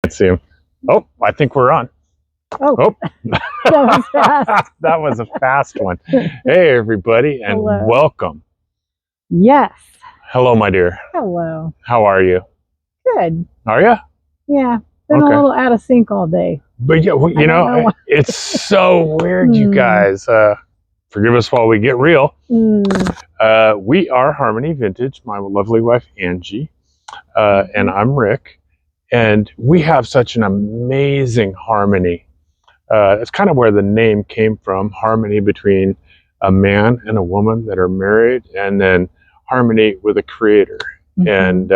Let's see him. Oh, I think we're on. Oh. That was fast. That was a fast one. Hey, everybody, and Hello. welcome. Yes. Hello, my dear. Hello. How are you? Good. Are you? Yeah. Been a little out of sync all day. But yeah, well, you know, it's so weird, you guys. Forgive us while we get real. We are Harmony Vintage, my lovely wife, Angie, and I'm Rick. And we have such an amazing harmony. It's kind of where the name came from, harmony between a man and a woman that are married, and then harmony with a creator. And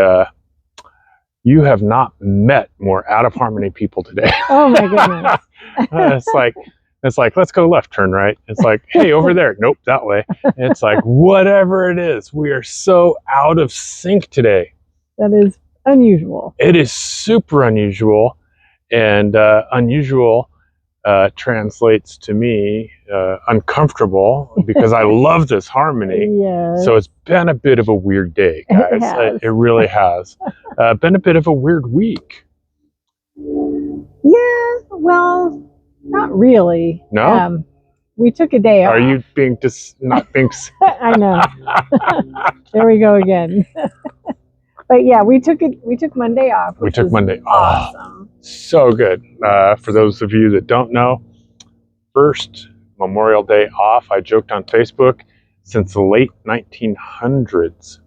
you have not met more out of harmony people today. Oh my goodness. It's like, let's go left, turn right. It's like, hey, over there. Nope, that way. It's like, whatever it is, we are so out of sync today. That is unusual. It is super unusual, and unusual translates to me uncomfortable because I love this harmony. Yes. So it's been a bit of a weird day, guys. It really has. Been a bit of a weird week. Yeah, well, not really. No? We took a day off. Are you being not being... I know. There we go again. But yeah, we took Monday off. We took Monday. Awesome. Oh, so good. For those of you that don't know, first Memorial Day off, I joked on Facebook, since the late 1900s.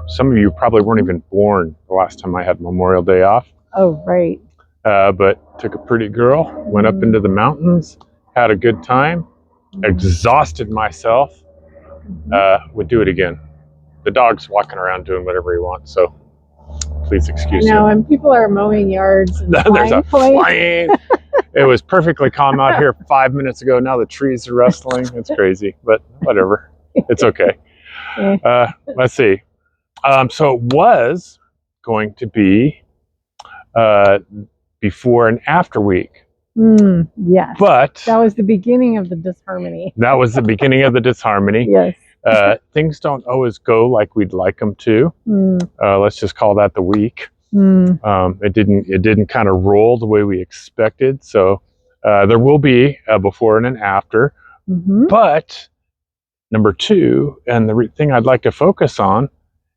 Some of you probably weren't even born the last time I had Memorial Day off. Oh, right. But took a pretty girl, went up into the mountains, had a good time, exhausted myself, would do it again. The dog's walking around doing whatever he wants, so please excuse me. I know, and people are mowing yards and there's a plane. It was perfectly calm out here 5 minutes ago. Now the trees are rustling. It's crazy, but whatever. It's okay. Let's see. So it was going to be before and after week. Yes. But that was the beginning of the disharmony. That was the beginning of the disharmony. Yes. Things don't always go like we'd like them to. Let's just call that the week. It didn't kind of roll the way we expected. So there will be a before and an after. But number two, and the thing I'd like to focus on,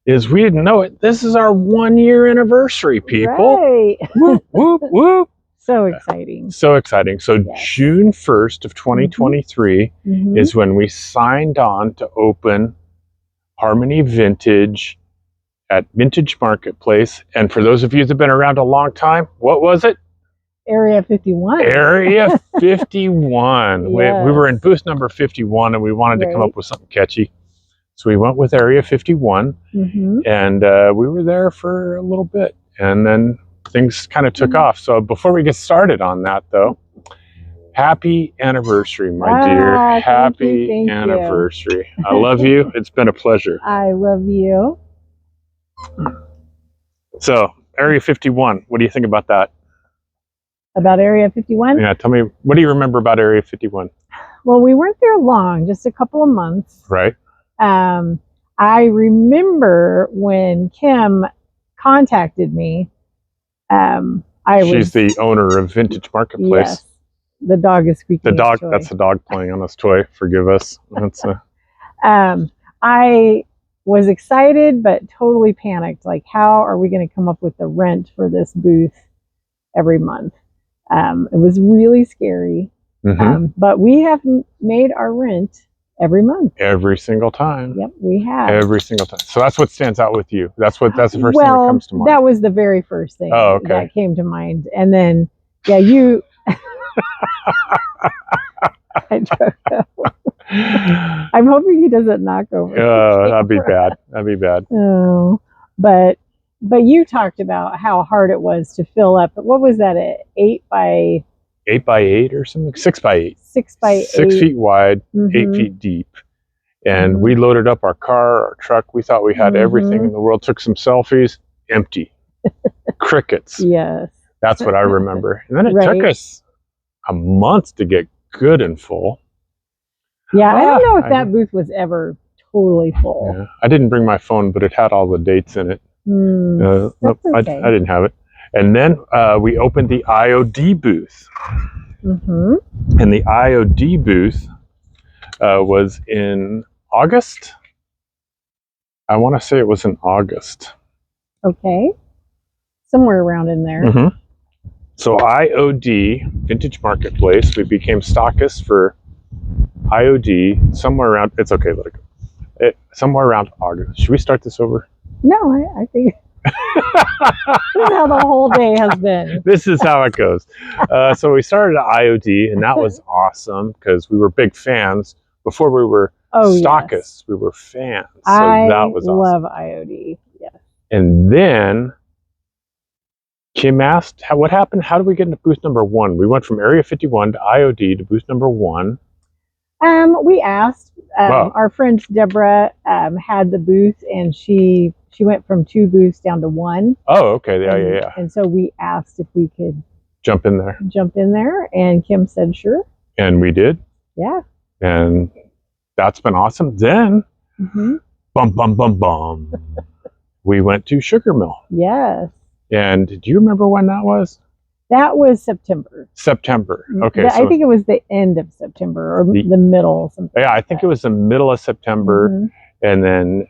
is we didn't know it. This is our 1 year anniversary, people. Right. Whoop, whoop, whoop. So exciting. So exciting. So yes. June 1st of 2023 is when we signed on to open Harmony Vintage at Vintage Marketplace. And for those of you that have been around a long time, what was it? Area 51. Area 51. Yes. We were in booth number 51 and we wanted to come up with something catchy. So we went with Area 51 and we were there for a little bit. And then things kind of took off. So before we get started on that, though, happy anniversary, my dear. Happy anniversary. I love you. It's been a pleasure. I love you. So, Area 51, what do you think about that? About Area 51? Yeah, tell me, what do you remember about Area 51? Well, we weren't there long, just a couple of months. Right. I remember when Kim contacted me. She's the owner of Vintage Marketplace. Yes, the dog is squeaking. The dog. That's the dog playing on his toy. Forgive us. That's I was excited, but totally panicked. Like, how are we going to come up with the rent for this booth every month? It was really scary. But we have made our rent every month. Every single time. Yep, we have. Every single time. So that's what stands out with you. That's the first thing that comes to mind. That was the very first thing that came to mind. And then, yeah, you... I don't know. I'm hoping he doesn't knock over. That'd be bad. That'd be bad. Oh, but you talked about how hard it was to fill up. What was that, 8 by 8 or something? 6 by 8. 6 by 8. 6 feet wide, 8 feet deep. And we loaded up our car, our truck. We thought we had everything in the world. Took some selfies. Empty. Crickets. Yes. That's what I remember. And then it took us a month to get good and full. Yeah, I don't know if that booth was ever totally full. Yeah. I didn't bring my phone, but it had all the dates in it. Nope, I didn't have it. And then we opened the IOD booth. And the IOD booth was in August. I want to say it was in August. Okay. Somewhere around in there. So IOD, Vintage Marketplace, we became stockists for IOD somewhere around, it's okay, let it go. Somewhere around August. Should we start this over? No, I think this is how the whole day has been. This is how it goes. So we started at IOD, and that was awesome because we were big fans. Before we were stockists, yes. We were fans. So that was awesome. I love IOD, yes. And then Kim asked, what happened? How did we get into booth number 1? We went from Area 51 to IOD to booth number 1. We asked. Our friend Deborah had the booth, and she went from 2 booths down to 1. Oh, okay. Yeah. And so we asked if we could jump in there, and Kim said sure. And we did. Yeah. And that's been awesome. Then, bum. We went to Sugar Mill. Yes. And do you remember when that was? That was September. September. Okay. I think it was the end of September or the middle. Something yeah, I think it was the middle of September. And then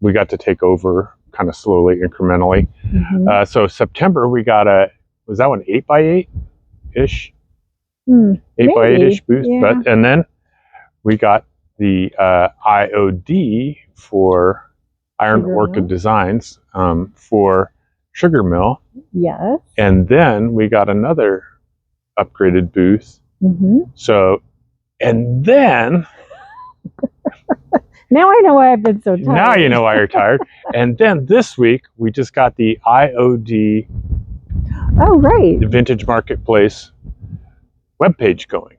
we got to take over kind of slowly, incrementally. So September, we got was that one 8x8-ish? 8x8-ish booth. Yeah. And then we got the IOD for Orchid Designs for Sugar Mill. Yes. And then we got another upgraded booth. So, and then now I know why I've been so tired. Now you know why you're tired. And then this week we just got the IOD. Oh, right. The Vintage Marketplace webpage going.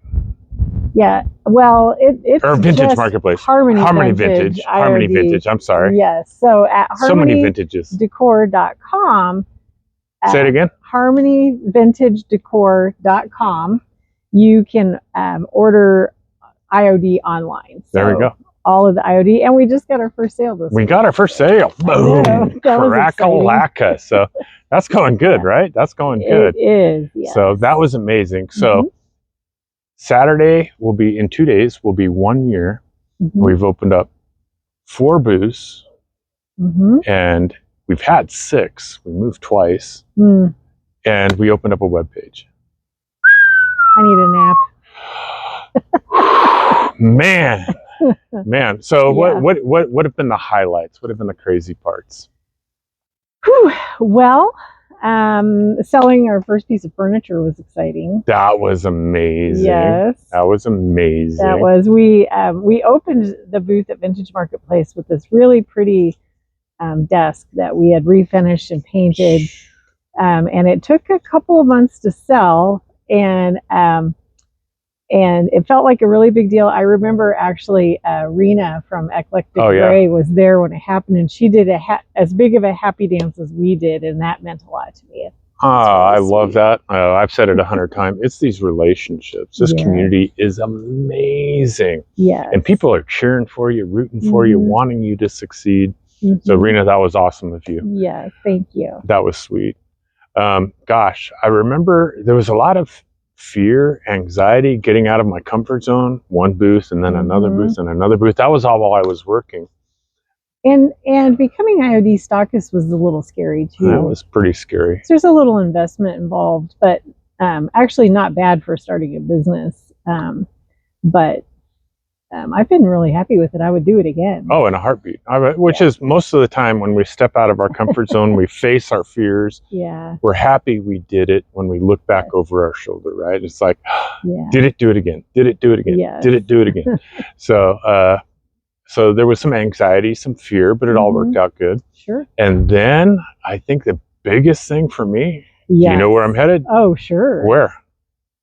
Yeah. Well, it's or Vintage Marketplace. Harmony Vintage. Harmony Vintage. I'm sorry. Yes. So at so many vintages. Decor.com. Say it again. HarmonyVintageDecor.com. You can order IOD online. So there we go. All of the IOD, and we just got our first sale this week. We got our first sale. Boom. Crack-a-lacka. So that's going good, right? That's going good. It is. Yes. So that was amazing. So Saturday will be, in 2 days, will be 1 year. We've opened up 4 booths, and we've had 6. We moved twice, and we opened up a web page. I need a nap. Man. So what have been the highlights? What have been the crazy parts? Well, selling our first piece of furniture was exciting. That was amazing. Yes. That was amazing. That was, we opened the booth at Vintage Marketplace with this really pretty desk that we had refinished and painted. And it took a couple of months to sell, and it felt like a really big deal. I remember actually Rena from Eclectic Gray was there when it happened, and she did as big of a happy dance as we did, and that meant a lot to me. I love that. I've said it 100 times. It's these relationships. This community is amazing. Yeah. And people are cheering for you, rooting for you, wanting you to succeed. So Rena, that was awesome of you. Yeah, thank you. That was sweet. Gosh, I remember there was a lot of fear, anxiety, getting out of my comfort zone, one booth and then another booth and another booth. That was all while I was working. And becoming IOD stockist was a little scary too. That was pretty scary. There's a little investment involved, but actually not bad for starting a business. But I've been really happy with it. I would do it again. Oh, in a heartbeat. Which is most of the time when we step out of our comfort zone, we face our fears. Yeah. We're happy we did it when we look back over our shoulder, right? It's like, did it do it again? Did it do it again? Yes. Did it do it again? So there was some anxiety, some fear, but it all worked out good. Sure. And then I think the biggest thing for me, do you know where I'm headed? Oh, sure. Where?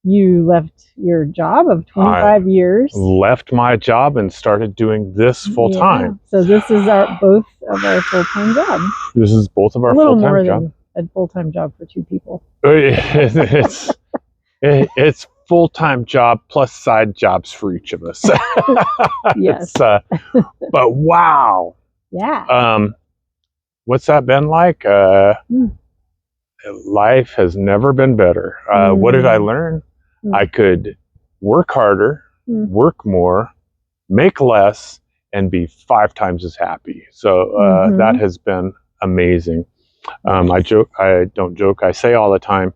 You left your job of 25 years. Left my job and started doing this full time. So this is both of our full-time jobs. This is both of our full-time jobs. A little more than a full-time job for 2 people. It's full-time job plus side jobs for each of us. Yes. But wow. Yeah. What's that been like? life has never been better. What did I learn? I could work harder, work more, make less, and be 5 times as happy. So that has been amazing. I don't joke. I say all the time,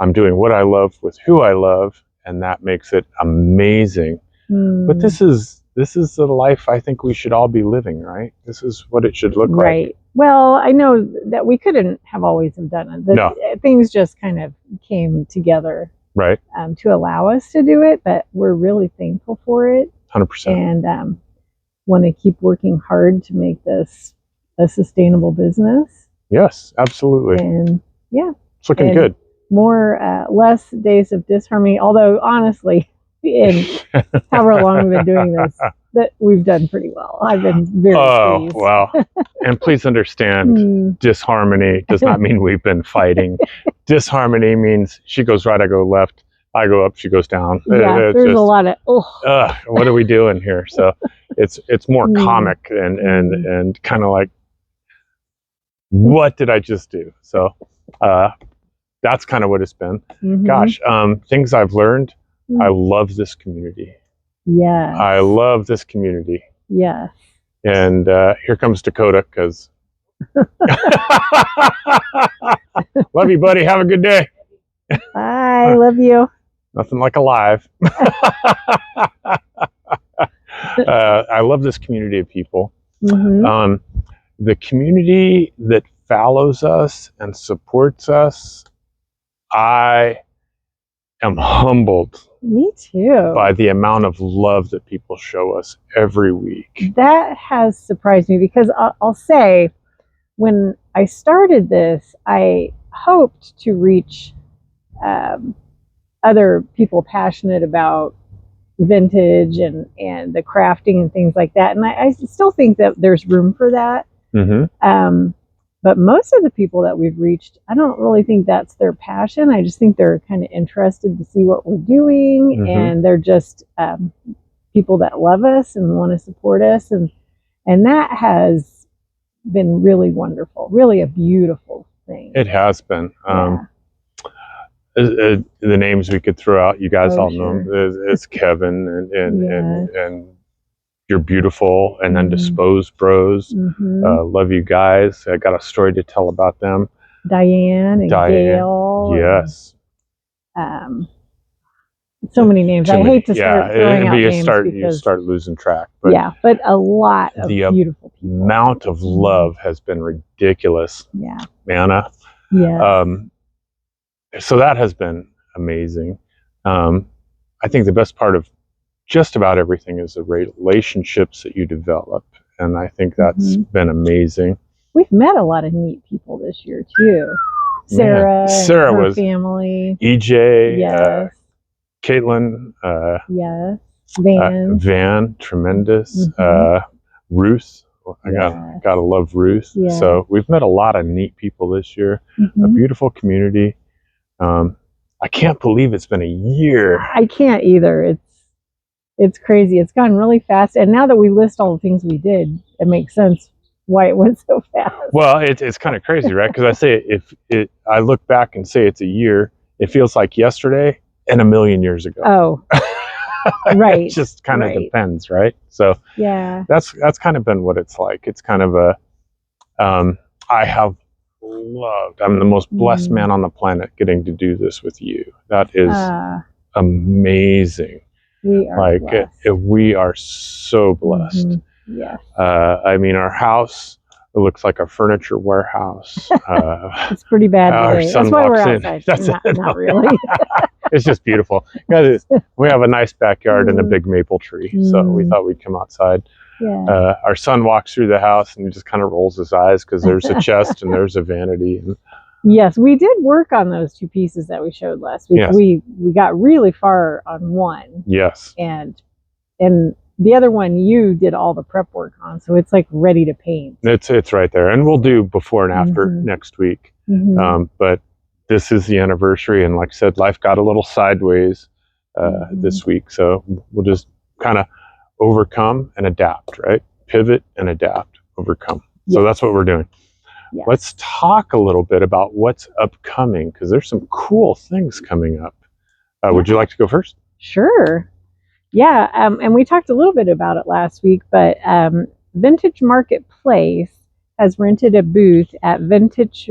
I'm doing what I love with who I love, and that makes it amazing. But this is the life I think we should all be living, right? This is what it should look like. Right. Well, I know that we couldn't have always have done it. No. Things just kind of came together, right, to allow us to do it, but we're really thankful for it. 100%. And want to keep working hard to make this a sustainable business. Yes, absolutely. And yeah, it's looking good. Less days of disharmony, although honestly, in however long we've been doing this, that we've done pretty well. I've been very pleased. Oh, wow. And please understand, disharmony does not mean we've been fighting. Disharmony means she goes right, I go left, I go up, she goes down. Yeah, there's a lot of, what are we doing here? So it's more comic and kind of like, what did I just do? So that's kind of what it's been. Gosh, things I've learned. I love this community. Yeah. I love this community. Yes. And here comes Dakota, because love you, buddy. Have a good day. Bye. Love you. Nothing like a live. I love this community of people. The community that follows us and supports us, I am humbled. Me too. By the amount of love that people show us every week. That has surprised me, because I'll say, when I started this, I hoped to reach other people passionate about vintage and the crafting and things like that. And I still think that there's room for that. But most of the people that we've reached, I don't really think that's their passion. I just think they're kind of interested to see what we're doing. And they're just people that love us and want to support us. And that has been really wonderful, really a beautiful thing. It has been. The names we could throw out, you guys all know them. It's Kevin and You're Beautiful, and Undisposed Bros. Love you guys. I got a story to tell about them. Diane and Gail. Yes. So many names. I hate to start throwing out names you start losing track. But but a lot of beautiful people. The amount of love has been ridiculous. Yeah. Manna. Yeah. So that has been amazing. I think the best part of just about everything is the relationships that you develop, and I think that's been amazing. We've met a lot of neat people this year too. Sarah and her family, EJ, Caitlin, Van, tremendous, Ruth. I gotta love Ruth. So we've met a lot of neat people this year. A beautiful community. I can't believe it's been a year. I can't either. It's crazy. It's gone really fast. And now that we list all the things we did, it makes sense why it went so fast. Well, it's kind of crazy, right? Because I say I look back and say it's a year, it feels like yesterday and a million years ago. Oh, right. It just kind of depends, right? So that's kind of been what it's like. It's kind of I have loved. I'm the most blessed man on the planet getting to do this with you. That is amazing. We are blessed. We are so blessed. Yes. I mean, our house, it looks like a furniture warehouse. It's pretty bad today. That's why we're outside. Not really. It's just beautiful. We have a nice backyard and a big maple tree, so we thought we'd come outside. Yeah. Our son walks through the house and he just kind of rolls his eyes because there's a chest and there's a vanity. And yes, we did work on those 2 pieces that we showed last week. Yes. We got really far on one. Yes. And the other one you did all the prep work on, so it's like ready to paint. It's right there, and we'll do before and after next week. But this is the anniversary, and like I said, life got a little sideways this week, so we'll just kind of overcome and adapt, right? Pivot and adapt, overcome. So that's what we're doing. Yes. let's talk a little bit about what's upcoming, because there's some cool things coming up. Would you like to go first? Sure. Yeah, and we talked a little bit about it last week, but Vintage Marketplace has rented a booth at Vintage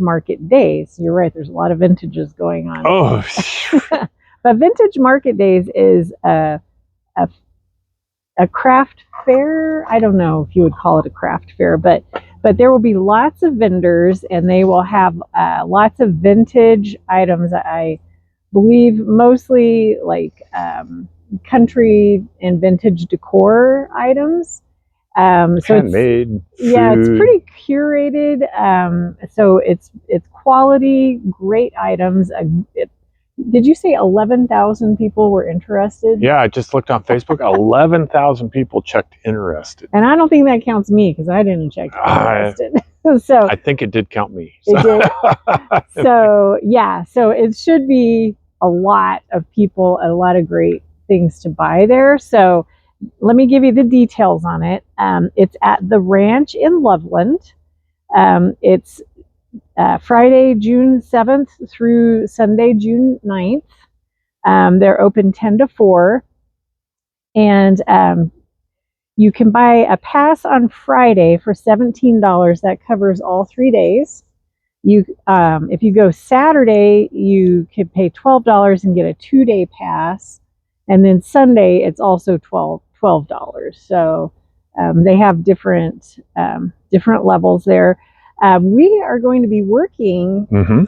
Market Days. You're right, there's a lot of vintages going on. Oh. But Vintage Market Days is a craft fair. I don't know if you would call it a craft fair, but there will be lots of vendors, and they will have lots of vintage items. I believe mostly like country and vintage decor items. So handmade food. Yeah, it's pretty curated. So it's quality, great items. Did you say 11,000 people were interested? Yeah, I just looked on Facebook. 11,000 people checked interested. And I don't think that counts me, because I didn't check interested. So I think it did count me. So. It did. So yeah, so it should be a lot of people and a lot of great things to buy there. So let me give you the details on it. It's at the Ranch in Loveland. It's Friday, June 7th through Sunday, June 9th. They're open 10 to 4. And you can buy a pass on Friday for $17. That covers all 3 days. If you go Saturday, you could pay $12 and get a 2-day pass. And then Sunday, it's also $12. So they have different levels there. We are going to be working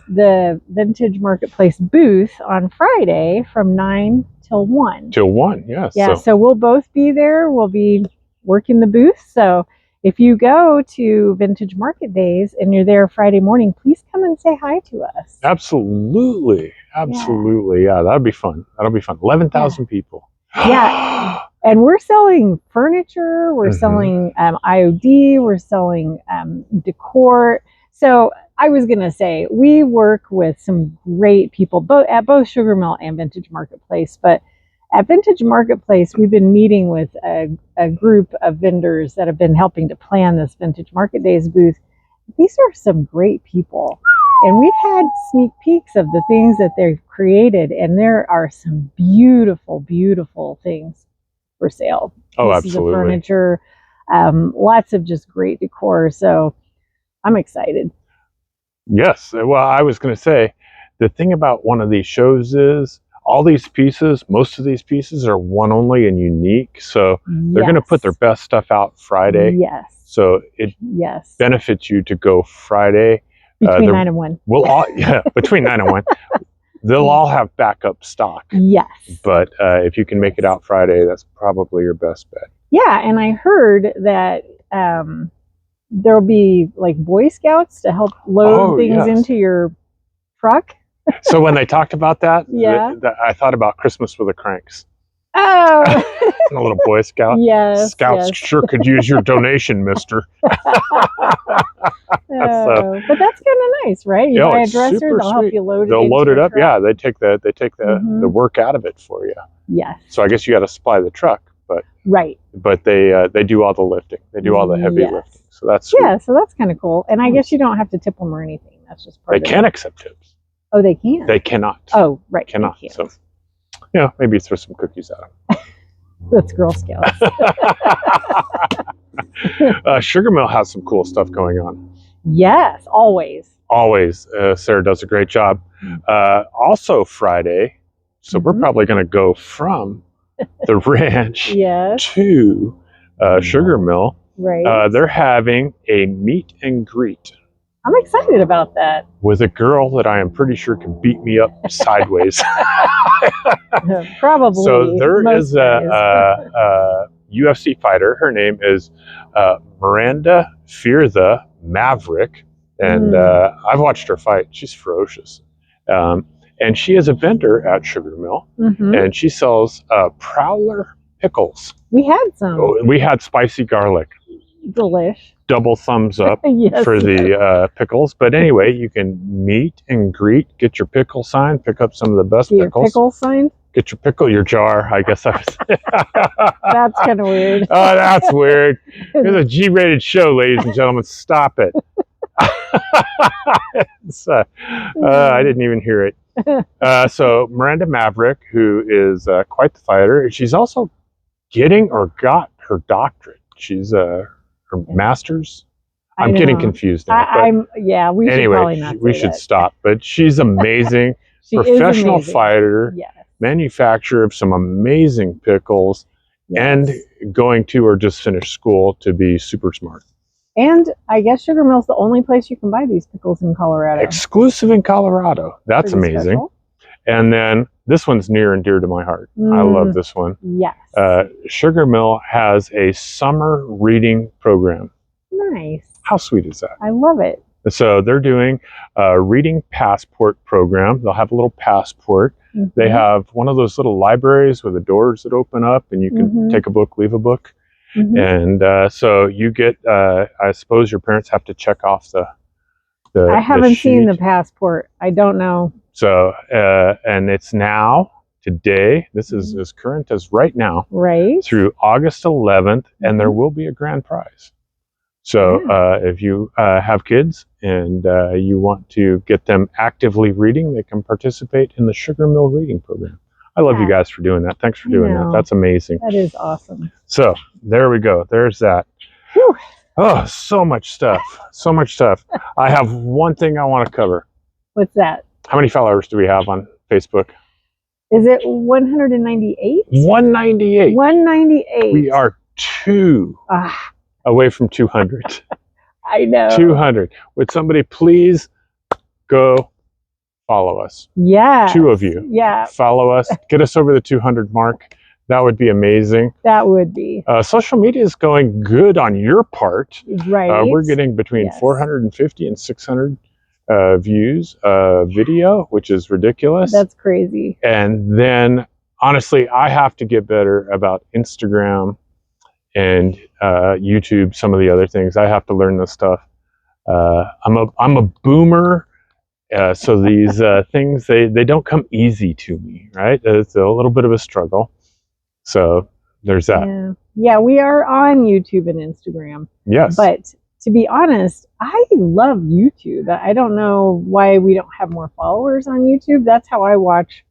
the Vintage Marketplace booth on Friday from 9 till 1. Till 1, yes. Yeah, so we'll both be there. We'll be working the booth. So if you go to Vintage Market Days and you're there Friday morning, please come and say hi to us. Absolutely. Yeah, that'll be fun. 11,000 people. Yeah. And we're selling furniture, we're selling IOD, we're selling decor. So I was going to say, we work with some great people at both Sugar Mill and Vintage Marketplace. But at Vintage Marketplace, we've been meeting with a group of vendors that have been helping to plan this Vintage Market Days booth. These are some great people. And we've had sneak peeks of the things that they've created. And there are some beautiful, beautiful things for sale. Oh, Pieces absolutely. of furniture, lots of just great decor. So I'm excited. Yes. Well, I was going to say, the thing about one of these shows is all these pieces, most of these pieces are one only and unique. So they're going to put their best stuff out Friday. Yes. So it benefits you to go Friday. Between 9 and 1. Between 9 and 1. They'll all have backup stock. Yes. But if you can make it out Friday, that's probably your best bet. Yeah, and I heard that there'll be like Boy Scouts to help load things into your truck. So when they talked about that, yeah, I thought about Christmas with the Cranks. Oh. A little Boy Scout. Yes. Scouts sure could use your donation, mister. But that's kind of nice, right? You buy a dresser, they'll help you load it. They'll load it up. Truck. Yeah, they take the work out of it for you. Yes. So I guess you got to supply the truck, but But they do all the lifting. They do all the heavy lifting. So that's sweet. So that's kind of cool. And I guess you don't have to tip them or anything. That's just part of it. They can accept tips. Oh, they can. They cannot. Oh, right. Cannot. So maybe throw some cookies at them. That's Girl Scouts. Sugar Mill has some cool stuff going on. Yes, always. Always. Sarah does a great job. Also Friday, so we're probably going to go from the ranch to Sugar Mill. Right. They're having a meet and greet. I'm excited about that. With a girl that I am pretty sure can beat me up sideways. Probably. So there is a UFC fighter. Her name is Miranda Fear the Maverick. And I've watched her fight. She's ferocious. And she is a vendor at Sugar Mill. And she sells Prowler pickles. We had some. We had spicy garlic. Delish. Double thumbs up for the pickles. But anyway, you can meet and greet, get your pickle sign, pick up some of the best pickles. Your pickle sign? Get your jar, I guess. That's kind of weird. Oh, that's weird. It's a G-rated show, ladies and gentlemen. Stop it. I didn't even hear it. So Miranda Maverick, who is quite the fighter, she's also getting or got her doctorate. She's her master's. I'm getting confused now. Yeah, we should probably not we should stop. But she's amazing. She professional is amazing. fighter, yes. Manufacturer of some amazing pickles, yes. and going to or just finished school to be super smart. And I guess Sugar Mill's the only place you can buy these pickles in Colorado. Exclusive in Colorado. That's pretty amazing. Special. And then this one's near and dear to my heart. I love this one. Yes. Sugar Mill has a summer reading program. Nice. How sweet is that? I love it. So they're doing a reading passport program. They'll have a little passport. They have one of those little libraries with the doors that open up and you can take a book, leave a book. And so you get, I suppose your parents have to check off the I haven't seen the passport. I don't know. So, and it's now, today, this is as current as right now. Right. Through August 11th, and there will be a grand prize. So if you have kids and you want to get them actively reading, they can participate in the Sugar Mill Reading Program. I love you guys for doing that. Thanks for doing that. That's amazing. That is awesome. So there we go. There's that. Whew. Oh, so much stuff. So much stuff. I have one thing I want to cover. What's that? How many followers do we have on Facebook? Is it 198? 198. 198. We are 2 away from 200. I know. 200. Would somebody please go follow us? Yeah. 2 of you. Yeah. Follow us. Get us over the 200 mark. That would be amazing. That would be. Social media is going good on your part. Right. We're getting between 450 and 600 views video, which is ridiculous. That's crazy. And then, honestly, I have to get better about Instagram and YouTube, some of the other things. I have to learn this stuff. I'm a boomer. So these things, they don't come easy to me, right? It's a little bit of a struggle. So there's that. Yeah, we are on YouTube and Instagram. Yes. But to be honest, I love YouTube. I don't know why we don't have more followers on YouTube. That's how I watch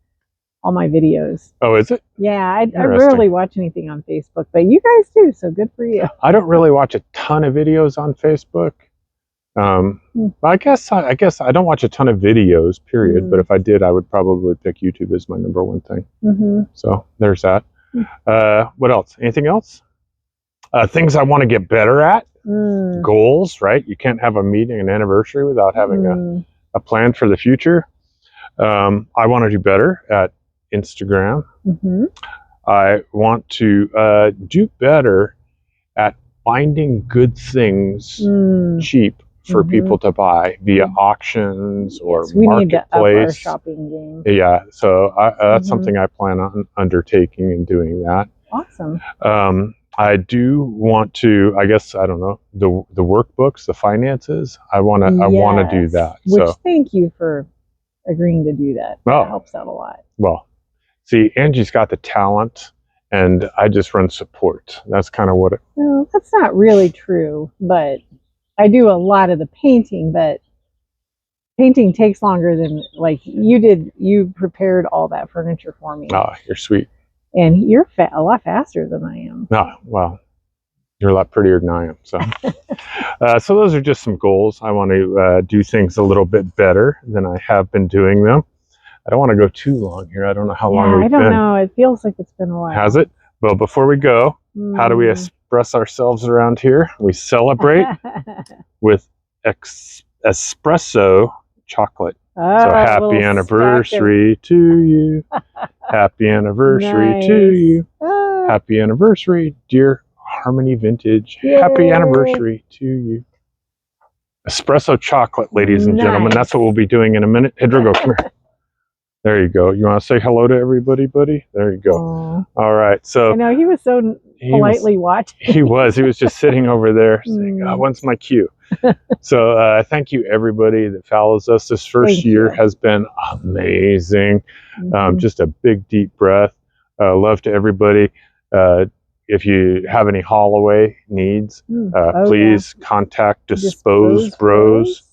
all my videos. Oh, is it? Yeah, I rarely watch anything on Facebook, but you guys do, so good for you. I don't really watch a ton of videos on Facebook. I guess I don't watch a ton of videos, period. But if I did, I would probably pick YouTube as my #1 thing. So there's that. What else? Anything else? Things I want to get better at. Goals, right? You can't have a meeting, an anniversary without having a plan for the future. I want to do better at Instagram. I want to do better at finding good things cheap for people to buy via auctions or we marketplace. Need to up our shopping game. Yeah, so that's something I plan on undertaking and doing that. Awesome. I do want to, I guess, I don't know, the workbooks, the finances. I want to do that. Which thank you for agreeing to do that. That helps out a lot. Well, see, Angie's got the talent, and I just run support. That's kind of what it. No, that's not really true, but I do a lot of the painting, but painting takes longer than, like, you did. You prepared all that furniture for me. Oh, you're sweet. And you're a lot faster than I am. Oh, well, you're a lot prettier than I am. So, so those are just some goals. I want to do things a little bit better than I have been doing them. I don't want to go too long here. I don't know how long we've been. I don't know. It feels like it's been a while. Has it? Well, before we go, how do we express ourselves around here? We celebrate with espresso chocolate. So happy anniversary to you. Happy anniversary to you. Happy anniversary, dear Harmony Vintage. Yay. Happy anniversary to you. Espresso chocolate, ladies and gentlemen. That's what we'll be doing in a minute. Hey, Drogo, come here. There you go. You want to say hello to everybody, buddy? There you go. Aww. All right. So I know he was so politely watching. He was just sitting over there saying, when's my cue? So thank you, everybody that follows us. This first year has been amazing. Just a big, deep breath. Love to everybody. if you have any haul away needs, please contact Dispose Bros.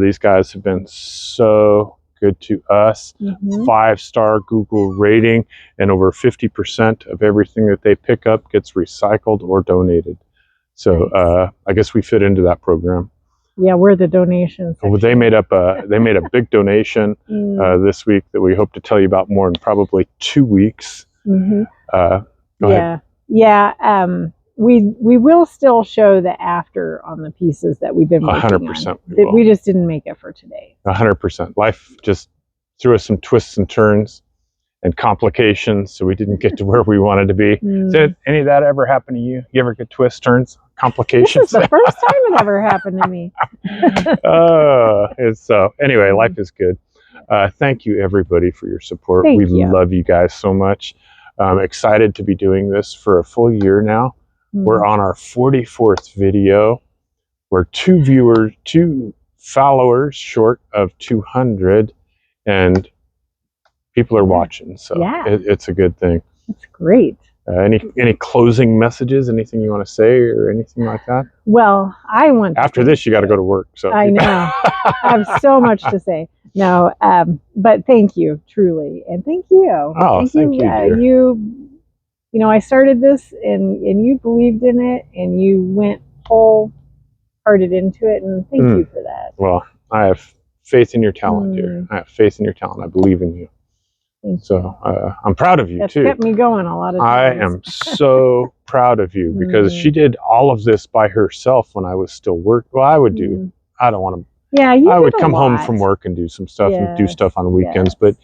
These guys have been so good to us. 5-star Google rating, and over 50% of everything that they pick up gets recycled or donated. So I guess we fit into that program. Yeah, we're the donation section. They made a big donation this week that we hope to tell you about more in probably 2 weeks. Go ahead. We will still show the after on the pieces that we've been working 100%. on. We just didn't make it for today. 100%. Life just threw us some twists and turns and complications, so we didn't get to where we wanted to be. Did any of that ever happen to you? You ever get twists, turns, complications? This is the first time it ever happened to me. Anyway, life is good. Thank you, everybody, for your support. We love you guys so much. I'm excited to be doing this for a full year now. We're on our 44th video. We're 2 followers short of 200, and people are watching, so it's a good thing. It's great. Any closing messages? Anything you want to say or anything like that? Well, I want to after this, you got to go to work. So I know I have so much to say. No, but thank you, truly, and thank you. Oh, thank you, dear. You know, I started this, and you believed in it, and you went wholehearted into it, and thank you for that. Well, I have faith in your talent, dear. I have faith in your talent. I believe in you. So I'm proud of you. That's too. Kept me going a lot of times. I am so proud of you, because she did all of this by herself when I was still working. Well, I would do. I don't want to. Yeah, I would come home from work and do some stuff and do stuff on weekends, but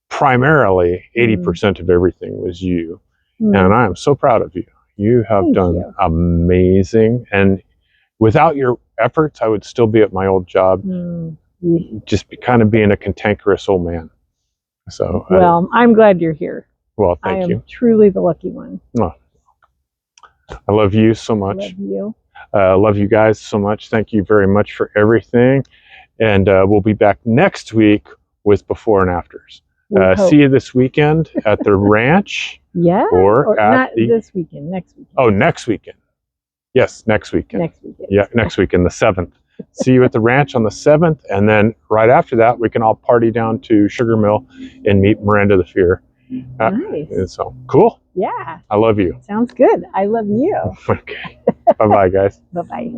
primarily 80% of everything was you, and I am so proud of you. You have done amazing, and without your efforts, I would still be at my old job, just kind of being a cantankerous old man. So, well, I'm glad you're here. Well, thank you. I am truly the lucky one. Oh, I love you so much. I love you. Love you guys so much. Thank you very much for everything. And we'll be back next week with before and afters. See you this weekend at the ranch. Yeah. Or at not this weekend, next weekend. Oh, next weekend. Yes, next weekend. Next weekend. Yeah, next weekend, the 7th. See you at the ranch on the 7th, and then right after that, we can all party down to Sugar Mill and meet Miranda the Fear. Nice. So cool. Yeah. I love you. Sounds good. I love you. Okay. Bye-bye, guys. Bye-bye.